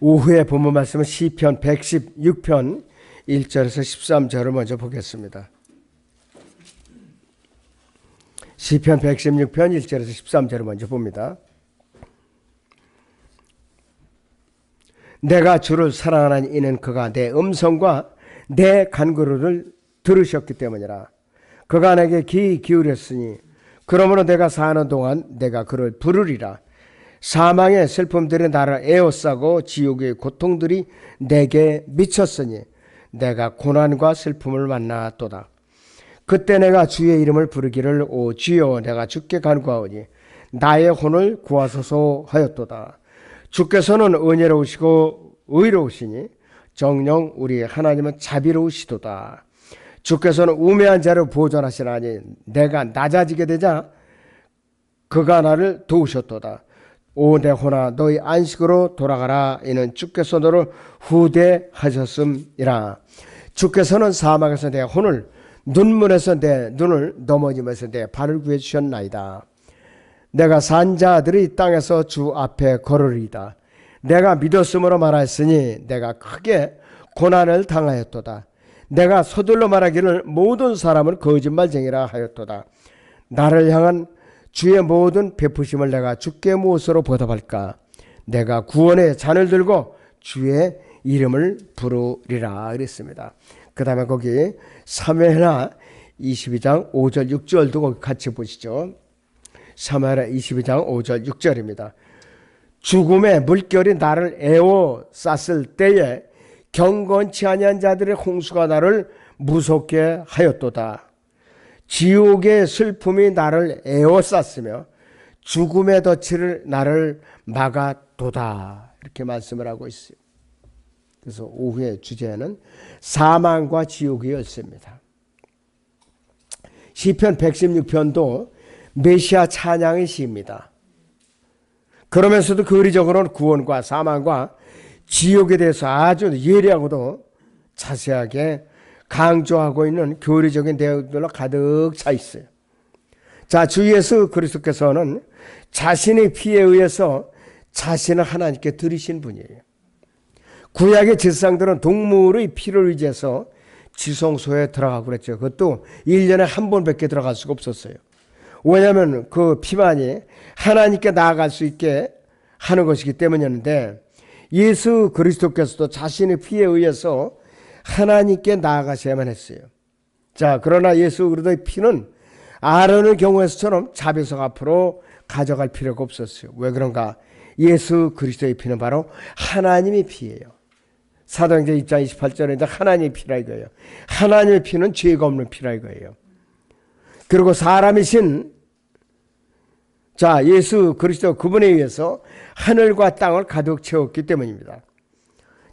오후에 본문 말씀은 시편 116편 1절에서 13절을 먼저 보겠습니다. 시편 116편 1절에서 13절을 먼저 봅니다. 내가 주를 사랑하는 이는 그가 내 음성과 내 간구를 들으셨기 때문이라. 그가 내게 귀 기울였으니 그러므로 내가 사는 동안 내가 그를 부르리라. 사망의 슬픔들이 나를 에워싸고 지옥의 고통들이 내게 미쳤으니 내가 고난과 슬픔을 만났도다. 그때 내가 주의 이름을 부르기를 오 주여 내가 주께 간구하오니 나의 혼을 구하소서 하였도다. 주께서는 은혜로우시고 의로우시니 정녕 우리 하나님은 자비로우시도다. 주께서는 우매한 자를 보존하시나니 내가 낮아지게 되자 그가 나를 도우셨도다. 오 내 혼아 너희 안식으로 돌아가라. 이는 주께서 너를 후대하셨음이라. 주께서는 사막에서 내 혼을 눈물에서 내 눈을 넘어지면서 내 발을 구해 주셨나이다. 내가 산 자들이 땅에서 주 앞에 걸으리이다. 내가 믿었으므로 말하였으니 내가 크게 고난을 당하였도다. 내가 서둘러 말하기를 모든 사람은 거짓말쟁이라 하였도다. 나를 향한 주의 모든 베푸심을 내가 주께 무엇으로 보답할까? 내가 구원의 잔을 들고 주의 이름을 부르리라 그랬습니다. 그 다음에 거기 사무엘하 22장 5절 6절도 거기 같이 보시죠. 사무엘하 22장 5절 6절입니다. 죽음의 물결이 나를 에워쌌을 때에 경건치 아니한 자들의 홍수가 나를 무섭게 하였도다. 지옥의 슬픔이 나를 에워쌌으며 죽음의 덫을 나를 막아도다. 이렇게 말씀을 하고 있어요. 그래서 오후의 주제는 사망과 지옥의 열쇠입니다. 시편 116편도 메시아 찬양의 시입니다. 그러면서도 교리적으로는 구원과 사망과 지옥에 대해서 아주 예리하고도 자세하게 강조하고 있는 교리적인 내용들로 가득 차 있어요. 자, 주 예수 그리스도께서는 자신의 피에 의해서 자신을 하나님께 드리신 분이에요. 구약의 제사장들은 동물의 피를 의지해서 지성소에 들어가고 그랬죠. 그것도 1년에 한 번밖에 들어갈 수가 없었어요. 왜냐하면 그 피만이 하나님께 나아갈 수 있게 하는 것이기 때문이었는데 예수 그리스도께서도 자신의 피에 의해서 하나님께 나아가셔야만 했어요. 자, 그러나 예수 그리스도의 피는 아론의 경우에서처럼 자배석 앞으로 가져갈 필요가 없었어요. 왜 그런가? 예수 그리스도의 피는 바로 하나님의 피예요. 사도행전 2장 28절에 하나님의 피라 이거예요. 하나님의 피는 죄가 없는 피라 이거예요. 그리고 사람이신 자 예수 그리스도 그분에 의해서 하늘과 땅을 가득 채웠기 때문입니다.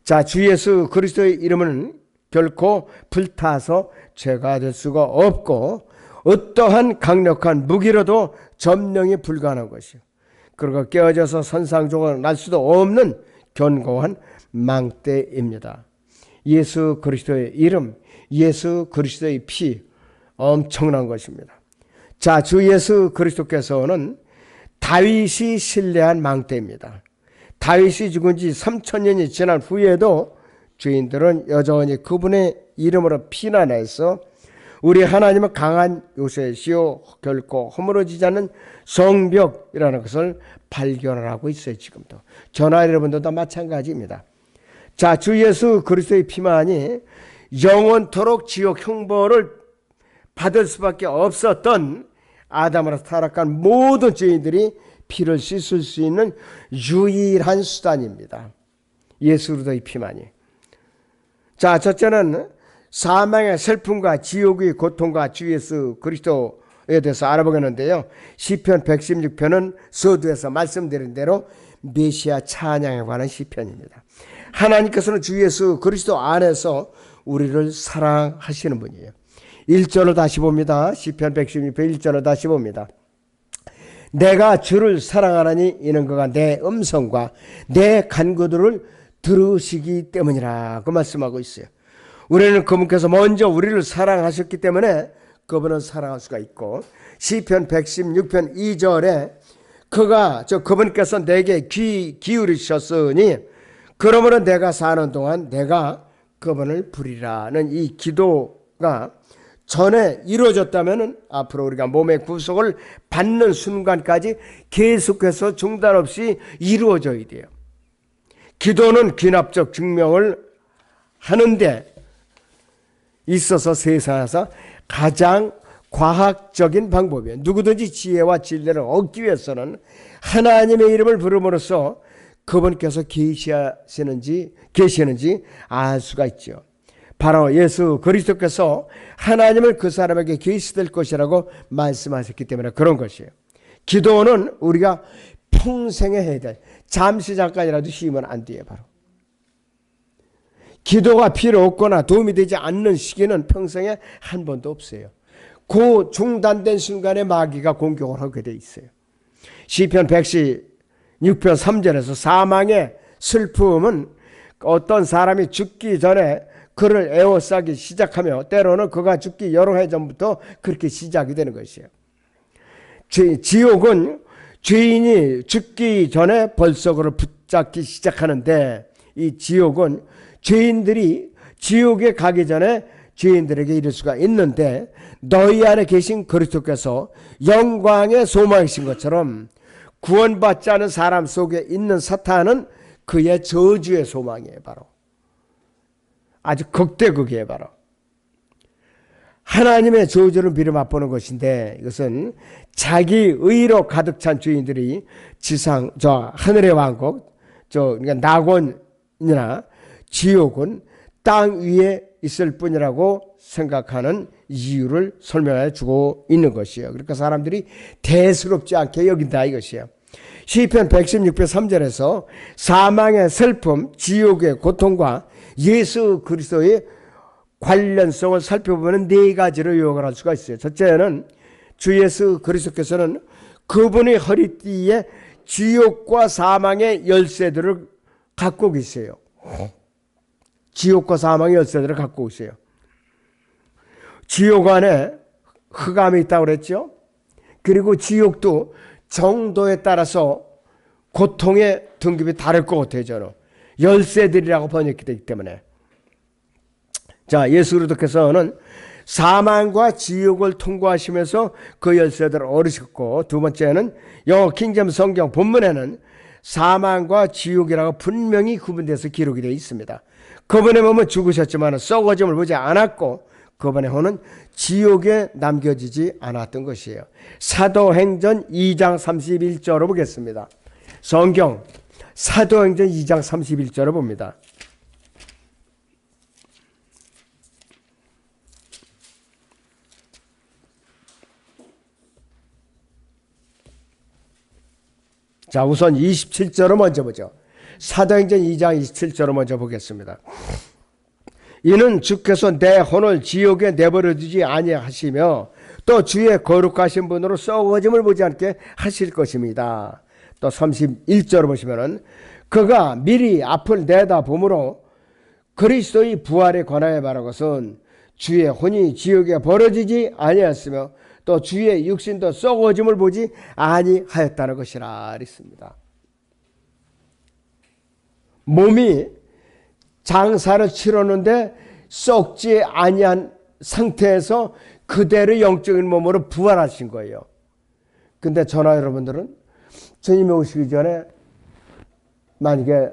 자, 주 예수 그리스도의 이름은 결코 불타서 죄가 될 수가 없고 어떠한 강력한 무기로도 점령이 불가능한 것이요. 그리고 깨어져서 선상적으로 날 수도 없는 견고한 망대입니다. 예수 그리스도의 이름, 예수 그리스도의 피, 엄청난 것입니다. 자, 주 예수 그리스도께서는 다윗이 신뢰한 망대입니다. 다윗이 죽은 지 3000년이 지난 후에도 죄인들은 여전히 그분의 이름으로 피난해서 우리 하나님은 강한 요새시요 결코 허물어지지 않는 성벽이라는 것을 발견을 하고 있어요. 지금도 전화 여러분들도 마찬가지입니다. 자, 주 예수 그리스도의 피만이 영원토록 지옥 형벌을 받을 수밖에 없었던 아담으로 타락한 모든 죄인들이 피를 씻을 수 있는 유일한 수단입니다. 예수 그리스도의 피만이. 자, 첫째는 사망의 슬픔과 지옥의 고통과 주 예수 그리스도에 대해서 알아보겠는데요. 시편 116편은 서두에서 말씀드린 대로 메시아 찬양에 관한 시편입니다. 하나님께서는 주 예수 그리스도 안에서 우리를 사랑하시는 분이에요. 1절을 다시 봅니다. 시편 116편 1절을 다시 봅니다. 내가 주를 사랑하나니 이는 그가 내 음성과 내 간구들을 들으시기 때문이라 그 말씀하고 있어요. 우리는 그분께서 먼저 우리를 사랑하셨기 때문에 그분은 사랑할 수가 있고 시편 116편 2절에 그분께서 내게 귀 기울이셨으니 그러므로 내가 사는 동안 내가 그분을 부리라는 이 기도가 전에 이루어졌다면 앞으로 우리가 몸의 구속을 받는 순간까지 계속해서 중단 없이 이루어져야 돼요. 기도는 귀납적 증명을 하는데 있어서 세상에서 가장 과학적인 방법이에요. 누구든지 지혜와 진리를 얻기 위해서는 하나님의 이름을 부름으로써 그분께서 계시는지 알 수가 있죠. 바로 예수 그리스도께서 하나님을 그 사람에게 계시될 것이라고 말씀하셨기 때문에 그런 것이에요. 기도는 우리가 평생에 해야 돼. 잠시 잠깐이라도 쉬면 안 돼요. 바로 기도가 필요 없거나 도움이 되지 않는 시기는 평생에 한 번도 없어요. 그 중단된 순간에 마귀가 공격을 하게 돼 있어요. 시편 116편 3절에서 사망의 슬픔은 어떤 사람이 죽기 전에 그를 에워싸기 시작하며 때로는 그가 죽기 여러 해 전부터 그렇게 시작이 되는 것이에요. 지옥은 죄인이 죽기 전에 벌써 그를 붙잡기 시작하는데 이 지옥은 죄인들이 지옥에 가기 전에 죄인들에게 이를 수가 있는데 너희 안에 계신 그리스도께서 영광의 소망이신 것처럼 구원받지 않은 사람 속에 있는 사탄은 그의 저주의 소망이에요. 바로 아주 극대극이에요. 바로 하나님의 저주를 미리 맛보는 것인데 이것은 자기 의로 가득 찬 죄인들이 지상 저 하늘의 왕국 그러니까 낙원이나 지옥은 땅 위에 있을 뿐이라고 생각하는 이유를 설명해 주고 있는 것이에요. 그러니까 사람들이 대수롭지 않게 여긴다 이것이에요. 시편 116편 3절에서 사망의 슬픔, 지옥의 고통과 예수 그리스도의 관련성을 살펴보면 네 가지로 요약을 할 수가 있어요. 첫째는 주 예수 그리스도께서는 그분의 허리띠에 지옥과 사망의 열쇠들을 갖고 계세요. 지옥과 사망의 열쇠들을 갖고 계세요. 지옥 안에 흑암이 있다고 그랬죠. 그리고 지옥도 정도에 따라서 고통의 등급이 다를 것 같아요. 저는 열쇠들이라고 번역되기 때문에. 자, 예수 그리스도께서는 사망과 지옥을 통과하시면서 그 열쇠들을 얻으셨고, 두 번째는 영어 킹제임스 성경 본문에는 사망과 지옥이라고 분명히 구분돼서 기록이 되어 있습니다. 그분의 몸은 죽으셨지만 썩어짐을 보지 않았고 그분의 혼은 지옥에 남겨지지 않았던 것이에요. 사도행전 2장 31절을 보겠습니다. 성경 사도행전 2장 31절을 봅니다. 자, 우선 27절을 먼저 보죠. 사도행전 2장 27절을 먼저 보겠습니다. 이는 주께서 내 혼을 지옥에 내버려 두지 아니하시며 또 주의 거룩하신 분으로 썩어짐을 보지 않게 하실 것입니다. 또 31절을 보시면은 그가 미리 앞을 내다보므로 그리스도의 부활에 관하여 말한 것은 주의 혼이 지옥에 버려지지 아니하였으며 또 주의 육신도 썩어짐을 보지 아니하였다는 것이라 했습니다. 몸이 장사를 치렀는데 썩지 아니한 상태에서 그대로 영적인 몸으로 부활하신 거예요. 근데 저나 여러분들은 주님이 오시기 전에 만약에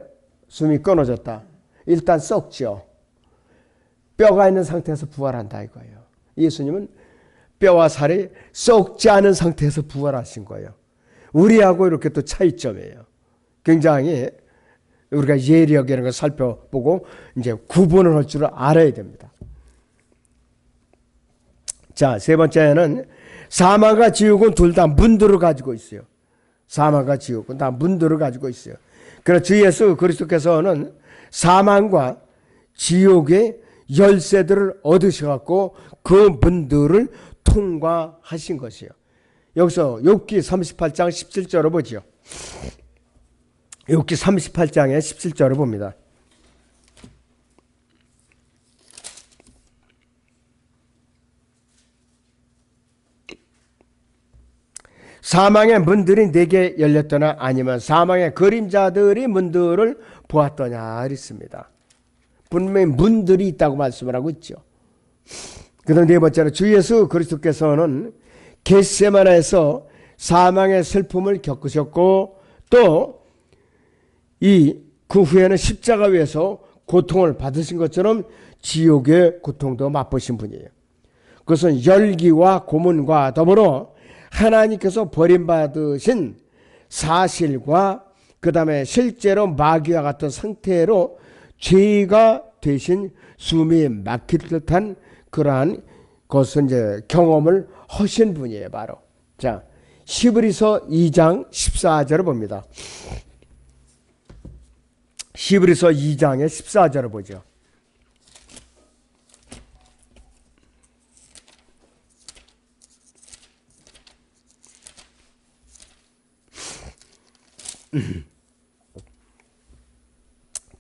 숨이 끊어졌다. 일단 썩죠. 뼈가 있는 상태에서 부활한다 이거예요. 예수님은 뼈와 살이 썩지 않은 상태에서 부활하신 거예요. 우리하고 이렇게 또 차이점이에요. 굉장히 우리가 예리하게 이런 걸 살펴보고 이제 구분을 할 줄 알아야 됩니다. 자, 세 번째는 사망과 지옥은 둘 다 문들을 가지고 있어요. 사망과 지옥은 다 문들을 가지고 있어요. 그래서 주 예수 그리스도께서는 사망과 지옥의 열쇠들을 얻으셔갖고 그 문들을 통과하신 것이에요. 여기서 욥기 38장 17절을 보죠. 욥기 38장의 17절을 봅니다. 사망의 문들이 내게 열렸더나 아니면 사망의 그림자들이 문들을 보았더냐 그랬습니다. 분명히 문들이 있다고 말씀을 하고 있죠. 그다음 네 번째로 주 예수 그리스도께서는 겟세마네에서 사망의 슬픔을 겪으셨고 또 그 후에는 십자가 위에서 고통을 받으신 것처럼 지옥의 고통도 맛보신 분이에요. 그것은 열기와 고문과 더불어 하나님께서 버림받으신 사실과 그 다음에 실제로 마귀와 같은 상태로 죄가 되신 숨이 막힐 듯한 그러한 것을 이제 경험을 하신 분이에요. 바로 자 히브리서 2장 14절을 봅니다. 히브리서 2장의 14절을 보죠.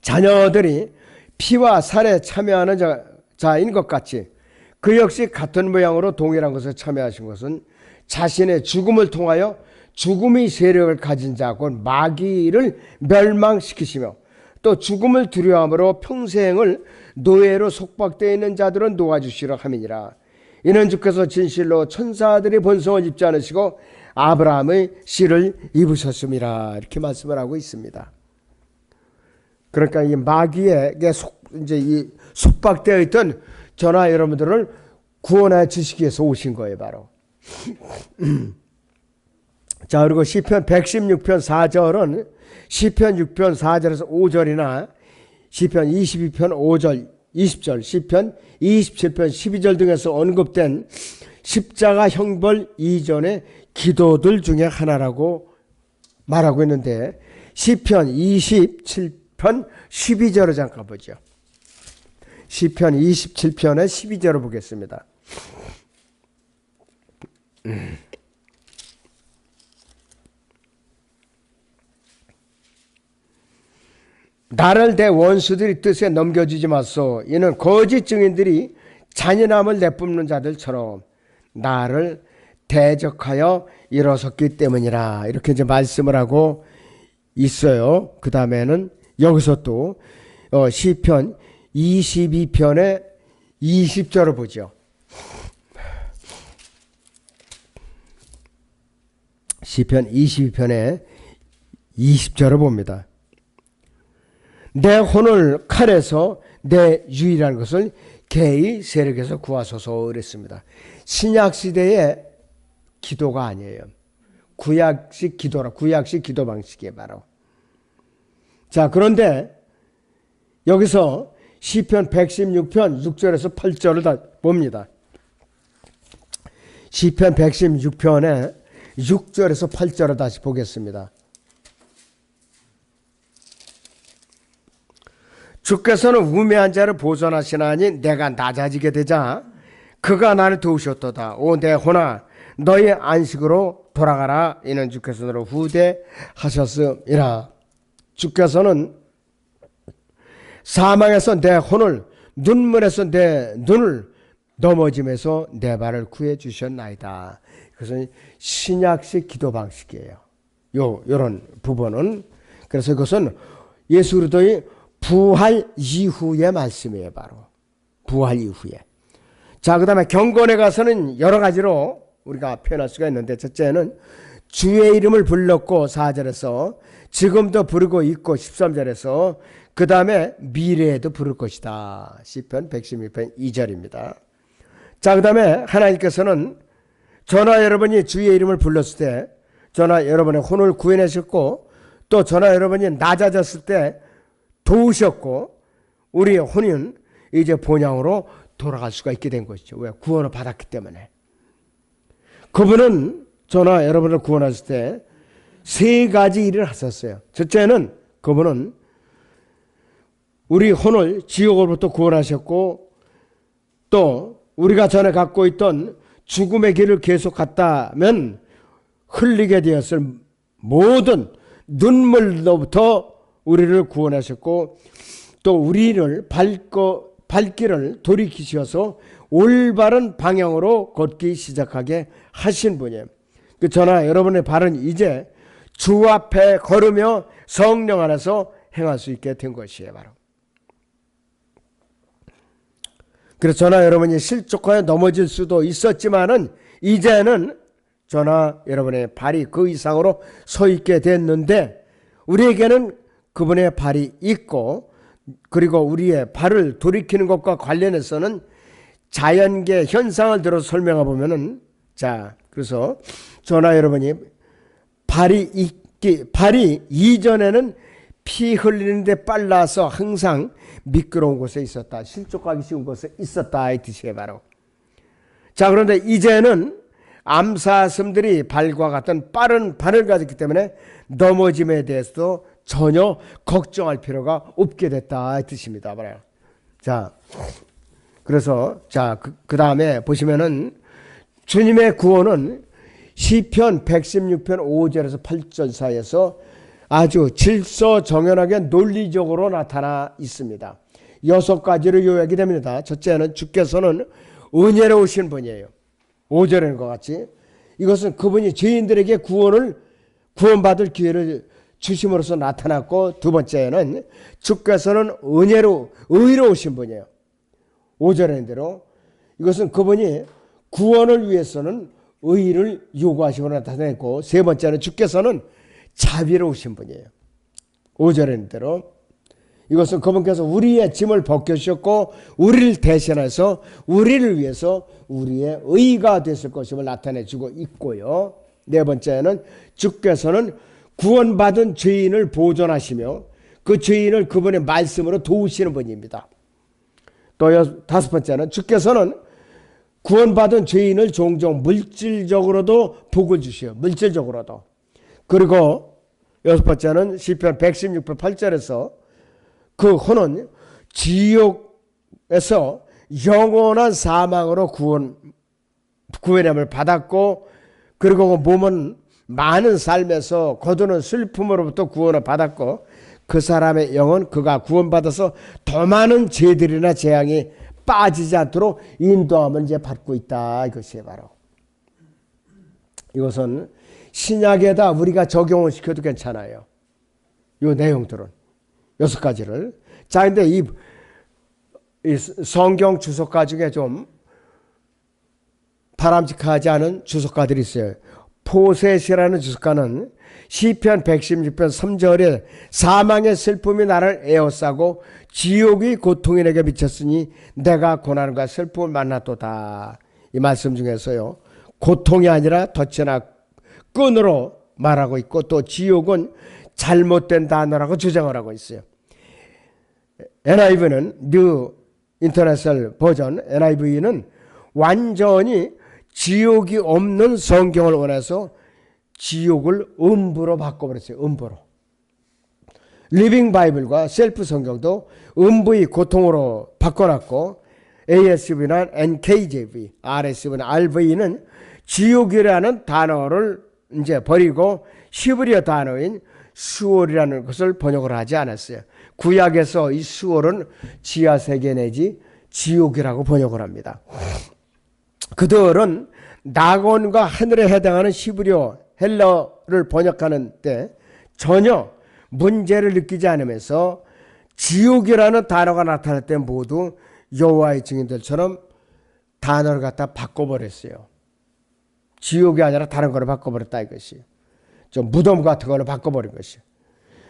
자녀들이 피와 살에 참여하는 자인 것 같이 그 역시 같은 모양으로 동일한 것을 참여하신 것은 자신의 죽음을 통하여 죽음의 세력을 가진 자 곧 마귀를 멸망시키시며 또 죽음을 두려움으로 평생을 노예로 속박되어 있는 자들은 놓아주시려 함이니라. 이는 주께서 진실로 천사들의 본성을 입지 않으시고 아브라함의 씨를 입으셨음이라 이렇게 말씀을 하고 있습니다. 그러니까 이 마귀에게 속박되어 있던 저나 여러분들을 구원해 주시기 위해서 오신 거예요, 바로. 자, 그리고 시편 116편 4절은 시편 6편 4절에서 5절이나 시편 22편 5절, 20절, 시편 27편 12절 등에서 언급된 십자가 형벌 이전의 기도들 중에 하나라고 말하고 있는데 시편 27편 12절을 잠깐 보죠. 시편 27편의 12절을 보겠습니다. 나를 내 원수들이 뜻에 넘겨주지 마소. 이는 거짓 증인들이 잔인함을 내뿜는 자들처럼 나를 대적하여 일어섰기 때문이라. 이렇게 이제 말씀을 하고 있어요. 그 다음에는 여기서 또 시편 22편의 20절을 보죠. 시편 22편의 20절을 봅니다. 내 혼을 칼에서 내 유일한 것을 개의 세력에서 구하소서 그랬습니다. 신약시대의 기도가 아니에요. 구약식 기도라, 구약식 기도 방식이에요, 바로. 자, 그런데 여기서 시편 116편 6절에서 8절을 다 봅니다. 시편 116편의 6절에서 8절을 다시 보겠습니다. 주께서는 우매한 자를 보존하시나니 내가 낮아지게 되자 그가 나를 도우셨도다. 오 내 혼아 너희 안식으로 돌아가라. 이는 주께서 너를 후대하셨음이라. 주께서는 사망에서 내 혼을, 눈물에서 내 눈을, 넘어짐에서 내 발을 구해 주셨나이다. 그것은 신약식 기도 방식이에요. 요런 부분은. 그래서 그것은 예수 그리스도의 부활 이후의 말씀이에요, 바로. 부활 이후에. 자, 그 다음에 경건에 가서는 여러 가지로 우리가 표현할 수가 있는데, 첫째는 주의 이름을 불렀고 4절에서 지금도 부르고 있고 13절에서 그 다음에 미래에도 부를 것이다. 시편 116편 2절입니다. 자, 그 다음에 하나님께서는 저나 여러분이 주의 이름을 불렀을 때 저나 여러분의 혼을 구해내셨고 또 저나 여러분이 낮아졌을 때 도우셨고 우리의 혼은 이제 본향으로 돌아갈 수가 있게 된 것이죠. 왜? 구원을 받았기 때문에. 그분은 저나 여러분을 구원하실 때 세 가지 일을 하셨어요. 첫째는 그분은 우리 혼을 지옥으로부터 구원하셨고 또 우리가 전에 갖고 있던 죽음의 길을 계속 갔다면 흘리게 되었을 모든 눈물로부터 우리를 구원하셨고 또 우리를 발길을 돌이키셔서 올바른 방향으로 걷기 시작하게 하신 분이에요. 저나 여러분의 발은 이제 주 앞에 걸으며 성령 안에서 행할 수 있게 된 것이에요. 바로. 그래서 저나 여러분이 실족하여 넘어질 수도 있었지만은 이제는 저나 여러분의 발이 그 이상으로 서 있게 됐는데, 우리에게는 그분의 발이 있고, 그리고 우리의 발을 돌이키는 것과 관련해서는 자연계 현상을 들어 설명해 보면은, 자, 그래서 저나 여러분이 발이 이전에는 피 흘리는데 빨라서 항상 미끄러운 곳에 있었다. 실족하기 쉬운 곳에 있었다. 이 뜻이에요, 바로. 자, 그런데 이제는 암사슴들이 발과 같은 빠른 발을 가졌기 때문에 넘어짐에 대해서도 전혀 걱정할 필요가 없게 됐다. 이 뜻입니다, 바로. 자, 그래서, 자, 그 다음에 보시면은 주님의 구원은 시편 116편 5절에서 8절 사이에서 아주 질서정연하게 논리적으로 나타나 있습니다. 6가지로 요약이 됩니다. 첫째는 주께서는 은혜로우신 분이에요. 5절에는 것 같이 이것은 그분이 죄인들에게 구원받을 기회를 주심으로써 나타났고, 두 번째는 주께서는 의로우신 분이에요. 5절에는 대로 이것은 그분이 구원을 위해서는 의를 요구하심으로 나타냈고, 세 번째는 주께서는 자비로우신 분이에요. 5절에는 대로 이것은 그분께서 우리의 짐을 벗겨주셨고 우리를 대신해서 우리를 위해서 우리의 의가 됐을 것임을 나타내주고 있고요. 네 번째는 주께서는 구원받은 죄인을 보존하시며 그 죄인을 그분의 말씀으로 도우시는 분입니다. 또 다섯 번째는 주께서는 구원받은 죄인을 종종 물질적으로도 복을 주시오. 물질적으로도. 그리고 여섯 번째는 시편 116편 8절에서 그 혼은 지옥에서 영원한 사망으로 구원함을 받았고, 그리고 그 몸은 많은 삶에서 거두는 슬픔으로부터 구원을 받았고, 그 사람의 영은 그가 구원받아서 더 많은 죄들이나 재앙이 빠지지 않도록 인도함을 이제 받고 있다. 이것이 바로. 이것은 신약에다 우리가 적용을 시켜도 괜찮아요. 이 내용들은 6가지를. 자, 근데 이 성경 주석가 중에 좀 바람직하지 않은 주석가들이 있어요. 포셋이라는 주석가는 시편 116편 3절에 사망의 슬픔이 나를 에워싸고 지옥이 고통이 내게 미쳤으니 내가 고난과 슬픔을 만났도다. 이 말씀 중에서요, 고통이 아니라 덫이나 끈으로 말하고 있고, 또 지옥은 잘못된 단어라고 주장을 하고 있어요. NIV는 New International Version, NIV는 완전히 지옥이 없는 성경을 원해서 지옥을 음부로 바꿔버렸어요. 음부로. 리빙 바이블과 셀프 성경도 음부의 고통으로 바꿔놨고, ASV나 NKJV, RSV나 RV는 지옥이라는 단어를 이제 버리고 히브리어 단어인 수월이라는 것을 번역을 하지 않았어요. 구약에서 이 수월은 지하세계 내지 지옥이라고 번역을 합니다. 그들은 낙원과 하늘에 해당하는 히브리어 헬라어를 번역하는 때 전혀 문제를 느끼지 않으면서 지옥이라는 단어가 나타날 때 모두 여호와의 증인들처럼 단어를 갖다 바꿔버렸어요. 지옥이 아니라 다른 거로 바꿔버렸다 이것이. 좀 무덤 같은 걸로 바꿔버린 것이.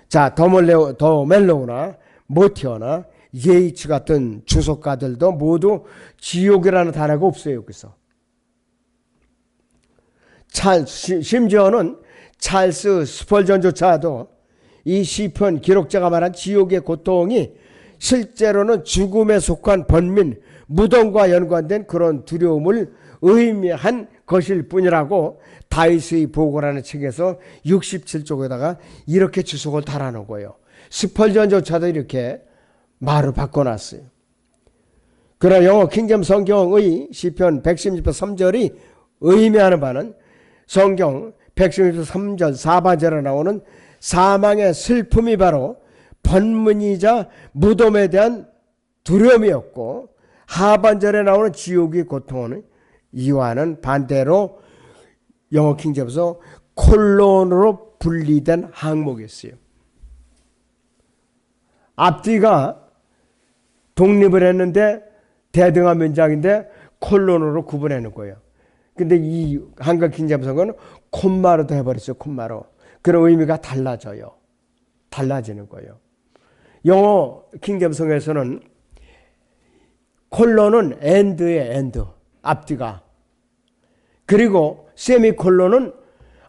자, 더 멜로우나 모티어나 예이츠 같은 주석가들도 모두 지옥이라는 단어가 없어요. 여기서. 심지어는 찰스 스펄전조차도 이 시편 기록자가 말한 지옥의 고통이 실제로는 죽음에 속한 번민, 무덤과 연관된 그런 두려움을 의미한 것일 뿐이라고 다윗의 보고라는 책에서 67쪽에다가 이렇게 주석을 달아놓은 거예요. 스펄전조차도 이렇게 말을 바꿔놨어요. 그러나 영어 킹잼 성경의 시편 116편 3절이 의미하는 바는 성경 116편 3절 4반절에 나오는 사망의 슬픔이 바로 번문이자 무덤에 대한 두려움이었고, 하반절에 나오는 지옥의 고통은 이와는 반대로 영어 킹제임스 콜론으로 분리된 항목이었어요. 앞뒤가 독립을 했는데 대등한 문장인데 콜론으로 구분해 놓은 거예요. 근데 이 한글 킹제임스는 콤마로도 해버렸어요. 콤마로. 그런 의미가 달라져요. 달라지는 거예요. 영어 킹제임스에서는 콜론은 end의 end, 앞뒤가. 그리고 세미콜론은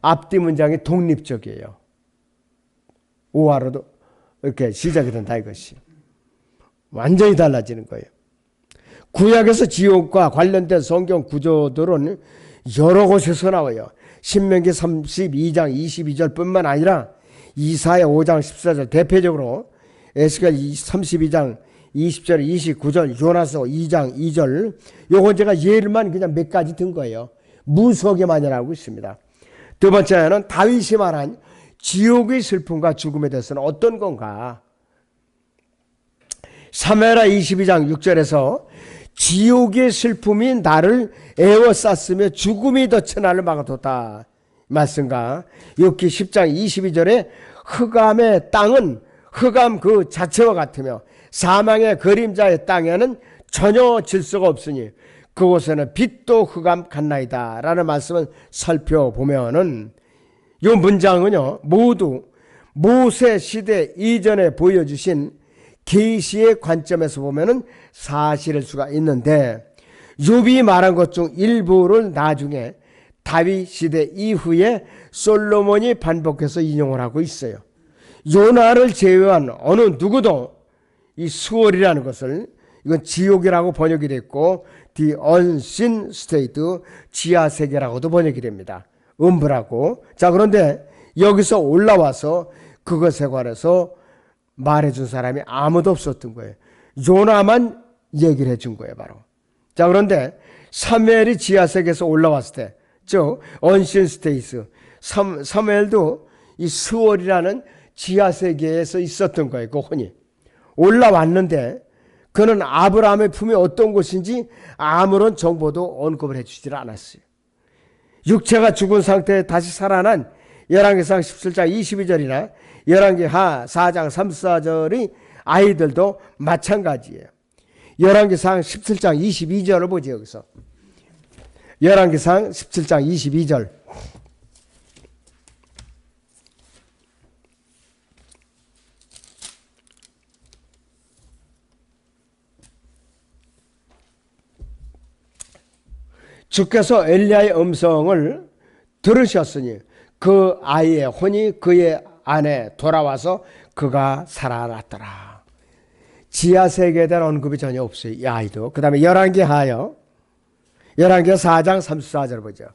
앞뒤 문장이 독립적이에요. 오화로도 이렇게 시작이 된다 이것이. 완전히 달라지는 거예요. 구약에서 지옥과 관련된 성경 구조들은 여러 곳에서 나와요. 신명기 32장 22절 뿐만 아니라 이사야 5장 14절 대표적으로 에스겔 32장 20절 29절 요나서 2장 2절 요건 제가 예를만 그냥 몇 가지 든 거예요. 무수하게 많이 나오고 있습니다. 두 번째는 다윗이 말한 지옥의 슬픔과 죽음에 대해서는 어떤 건가? 사무엘하 22장 6절에서 지옥의 슬픔이 나를 에워쌌으며 죽음이 덫에 나를 막아뒀다 말씀과 욥기 10장 22절에 흑암의 땅은 흑암 그 자체와 같으며 사망의 그림자의 땅에는 전혀 질서가 없으니 그곳에는 빛도 흑암 같나이다 라는 말씀을 살펴보면은 이 문장은요 모두 모세 시대 이전에 보여주신 계시의 관점에서 보면은 사실일 수가 있는데 욥이 말한 것 중 일부를 나중에 다윗 시대 이후에 솔로몬이 반복해서 인용을 하고 있어요. 요나를 제외한 어느 누구도 이 수월이라는 것을 이건 지옥이라고 번역이 됐고 The Unseen State 지하세계라고도 번역이 됩니다. 음부라고. 자 그런데 여기서 올라와서 그것에 관해서 말해준 사람이 아무도 없었던 거예요. 요나만 얘기를 해준 거예요 바로. 자 그런데 사무엘이 지하세계에서 올라왔을 때 즉 Unseen State 사무엘도 이 스월이라는 지하세계에서 있었던 거예요. 그 혼이 올라왔는데 그는 아브라함의 품이 어떤 곳인지 아무런 정보도 언급을 해주질 않았어요. 육체가 죽은 상태에 다시 살아난 열왕기상 17장 22절이나 열왕기하 4장 3, 4절의 아이들도 마찬가지예요. 열왕기상 17장 22절을 보죠. 여기서 열왕기상 17장 22절 주께서 엘리야의 음성을 들으셨으니 그 아이의 혼이 그의 안에 돌아와서 그가 살아났더라. 지하세계에 대한 언급이 전혀 없어요. 이 아이도. 그 다음에 열왕기하여 열왕기하 4장 34절 보죠.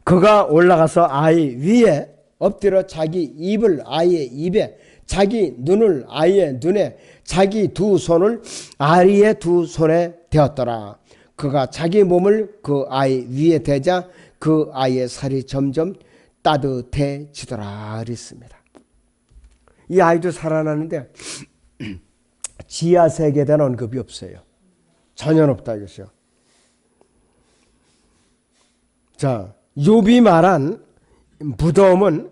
그가 올라가서 아이 위에 엎드려 자기 입을 아이의 입에 자기 눈을 아이의 눈에 자기 두 손을 아이의 두 손에 대었더라. 그가 자기 몸을 그 아이 위에 대자 그 아이의 살이 점점 따뜻해지더라 그랬습니다. 이 아이도 살아나는데 지하세계에 대한 언급이 없어요. 전혀 없다 이것이요. 자, 욥이 말한 무덤은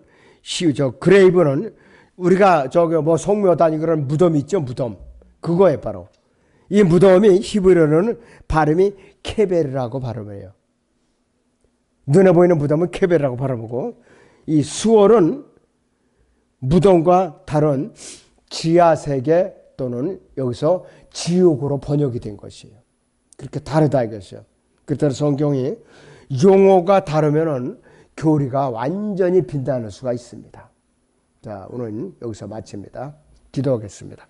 그레이브는 우리가 저기 뭐 성묘단이 그런 무덤이 있죠. 무덤 그거에 바로 이 무덤이 히브리어로는 발음이 케베르라고 발음해요. 눈에 보이는 무덤은 케베르라고 발음하고 이 수월은 무덤과 다른 지하세계 또는 여기서 지옥으로 번역이 된 것이에요. 그렇게 다르다 이것이요. 그때는 성경이 용어가 다르면은 교리가 완전히 빈다는 수가 있습니다. 자, 오늘 여기서 마칩니다. 기도하겠습니다.